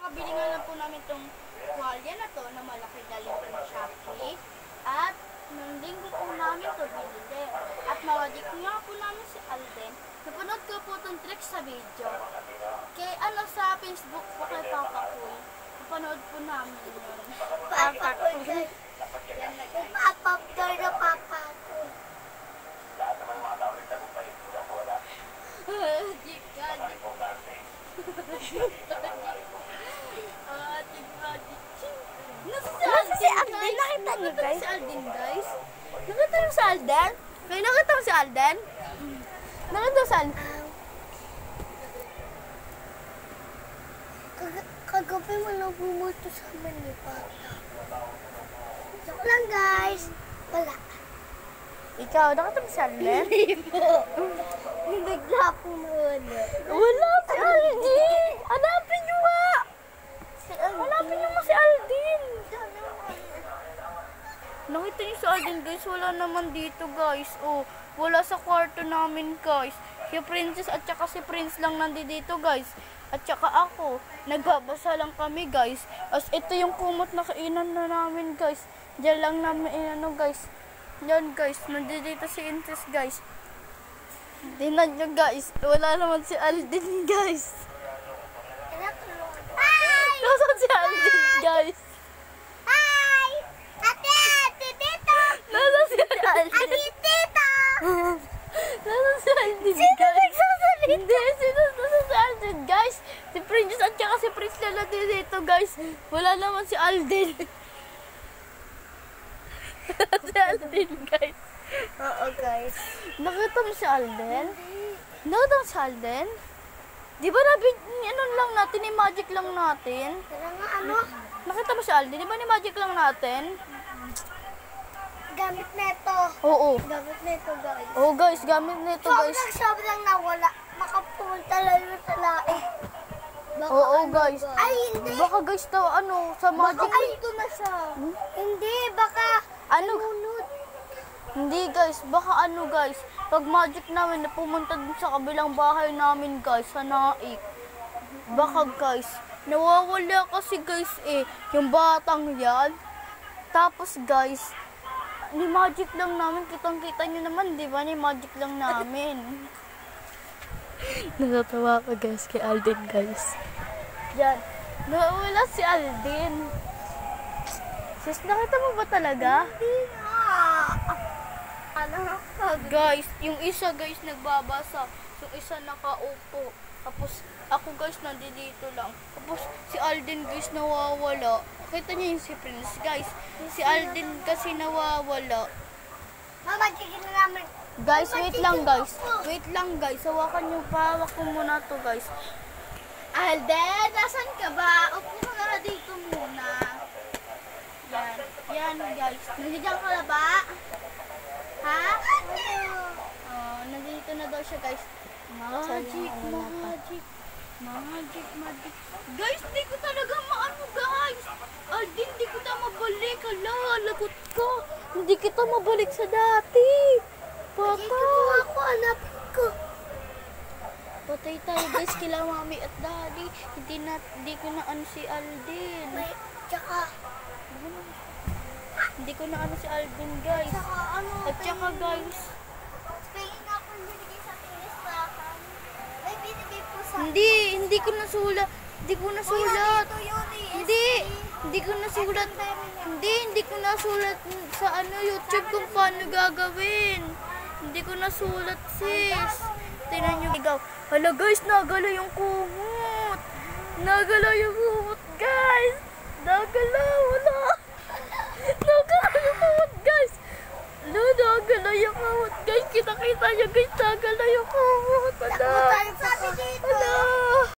Kabili nga lang po namin itong tuwalya na to na malaki galing po sa Shopee. At nung linggo po namin ito binili. At mawadik nga po namin si Alden. Napanood ko po itong trick sa video. Kay sa Facebook po kay Papa Cool. Napanood po namin yun. Papa Cool. Papa Cool na Papa Cool. Nasa si Alden, nakita niyo guys? Si Alden guys? Nakita niyo si Alden? May nakita mo si Alden? Nakita mo si Alden? Kagabi mo lang bumuto sa amin ni Papa. Joke lang guys. Wala. Ikaw, nakita mo si Alden? Hindi po. Bigla po nawala. Wala si Alden! Hanapin niyo nga! Hanapin niyo nga si Alden! Nakita niyo si Alden guys, wala naman dito guys. Oh, wala sa kwarto namin guys. Si Princess at saka si Prince lang nandito guys. At saka ako, nagbabasa lang kami guys. As ito yung kumot na kainan na namin guys. Diyan lang namin inano guys. Yan guys, nandito si Princess guys. Tingnan nyo guys, wala naman si Alden guys. Hi! Nasaan si Alden guys? Hi! Ate! Ate dito! Nasaan si Alden? Ate dito! Nasaan si Alden guys? Sino nagsasalita? Hindi, nasaan si Alden guys? Si Princess at saka si Prince lang dito guys. Wala naman si Alden. Si Alden guys. Oo guys. Nakita mo si Alden? Nakita mo si Alden? Di ba ano lang natin, ni magic lang natin? Tara nga ano? Nakita mo si Alden? Di ba ni magic lang natin? Gamit na ito. Oo. Gamit na ito guys. Oo guys, gamit na ito guys. Sobrang nawala. Makapunta lang yung talae. Oo guys. Ay hindi. Baka guys daw sa magic. Ay ito na siya. Hindi baka lunod. Hindi guys, baka guys. Pag magic namin na pumunta dun sa kabilang bahay namin guys, sa Naik. Baka guys, nawawala kasi guys yung batang yan. Tapos guys, ni magic lang namin, kitang-kita nyo naman, di ba? Ni magic lang namin. Natatawa ka guys kay Alden guys. Yan, nawawala si Alden. Sis, nakita mo ba talaga? Hindi nga. Guys, yung isa guys nagbabasa, yung isa nakaupo. Tapos ako guys nandito lang. Tapos si Alden guys nawawala. Kita niyo yung si Prince guys. Si Alden kasi nawawala. Mama, tigil na namin. Guys, wait lang guys. Wait lang guys. Hawakan niyo pa. Hawak ko muna to guys. Alden, nasan ka ba? Upo ka na dito muna. Yan. Yan guys. Nandiyan ka na ba? Ha? Nandito na daw siya guys. Magic. Guys, di ko talaga maano guys. Alden, di ko na mabalik. Hala, lagot ka. Hindi kita mabalik sa dati. Patay. Ako, hanapin ko. Patay tayo guys kila mami at daddy. Hindi ko na si Alden. May, tsaka, Hindi ko na si Alden guys. tsaka At saka guys, pingin ako binigay sa tinis sa akin. May binigay po sa hindi ko nasulat. Hindi ko nasulat. Ito yun eh. Hindi ko nasulat. Hindi ko nasulat sa YouTube kung paano gagawin. Hindi ko nasulat sis. Tingnan nyo ikaw. Hala guys, nagala yung kumot. Nagala yung kumot guys. Nagala, wala. Nagala yung kumot guys. Nagala yung kumot guys. Kita-kita nyo guys. Nagala yung kumot. Hala. Sabi dito. Hala.